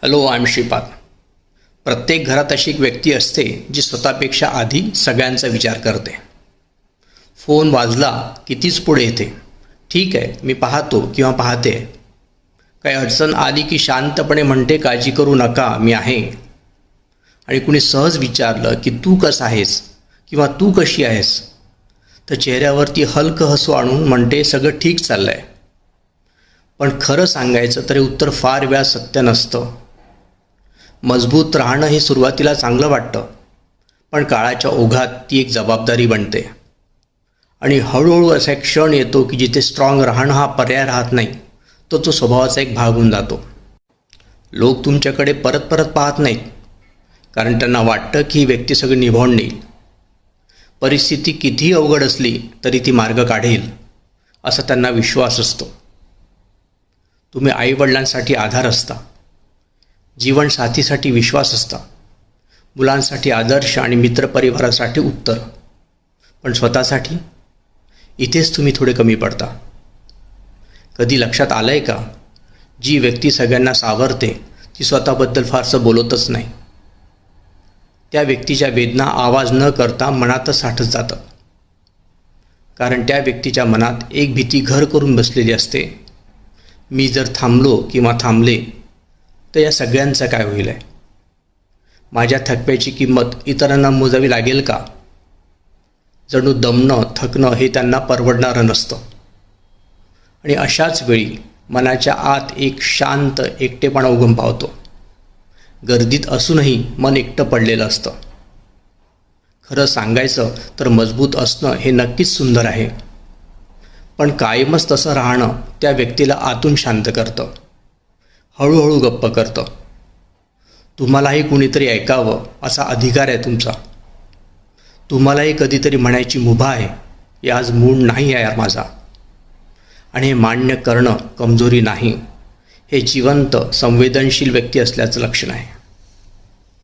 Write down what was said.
Hello, I am Shripad. प्रत्येक घरात अशी एक व्यक्ती असते जी स्वतःपेक्षा आधी सगळ्यांचा विचार करते. फोन वाजला की तीच पुढे येते. ठीक आहे, मी पाहतो किंवा पाहते. काही अडचण आली की शांतपणे म्हणते, काळजी करू नका, मी आहे. आणि कुणी सहज विचारलं की तू कसा आहेस किंवा तू कशी आहेस, तर चेहऱ्यावरती हलकं हसू आणून म्हणते, सगळं ठीक चाललं आहे. पण खरं सांगायचं तर हे उत्तर फार वेळा सत्य नसतं. मजबूत राहणं हे सुरुवातीला चांगलं वाटतं, पण काळाच्या ओघात ती एक जबाबदारी बनते. आणि हळूहळू असा एक क्षण येतो की जिथे स्ट्रॉंग राहणं हा पर्याय राहत नाही, तो स्वभावाचा एक भाग होऊन जातो. लोक तुमच्याकडे परत परत पाहत नाहीत, कारण त्यांना वाटतं की ही व्यक्ती सगळं निभावून नेईल. परिस्थिती कितीही अवघड असली तरी ती मार्ग काढेल, असा त्यांना विश्वास असतो. तुम्ही आईवडिलांसाठी आधार असता, जीवनसाथीसाठी विश्वास असता, मुलांसाठी आदर्श आणि मित्रपरिवारासाठी उत्तर. पण स्वतःसाठी इथेच तुम्ही थोडे कमी पडता. कधी लक्षात आलं आहे का, जी व्यक्ती सगळ्यांना सावरते ती स्वतःबद्दल फारसं बोलतच नाही. त्या व्यक्तीच्या वेदना आवाज न करता मनातच साठत जातात. कारण त्या व्यक्तीच्या मनात एक भीती घर करून बसलेली असते, मी जर थांबलो किंवा थांबले तर या सगळ्यांचं काय होईल आहे. माझ्या थकव्याची किंमत इतरांना मोजावी लागेल का. जणू दमणं थकणं हे त्यांना परवडणारं नसतं. आणि अशाच वेळी मनाच्या आत एक शांत एकटेपणा उगम पावतो. गर्दीत असूनही मन एकटं पडलेलं असतं. खरं सांगायचं तर मजबूत असणं हे नक्कीच सुंदर आहे, पण कायमच तसं राहणं त्या व्यक्तीला आतून शांत करतं, हळूहळू गप्प करतं. तुम्हालाही कुणीतरी ऐकावं असा अधिकार आहे तुमचा. तुम्हालाही कधीतरी म्हणायची मुभा आहे, हे आज मूड नाही आहे यार माझा. आणि हे मान्य करणं कमजोरी नाही, हे जिवंत संवेदनशील व्यक्ती असल्याचं लक्षण आहे.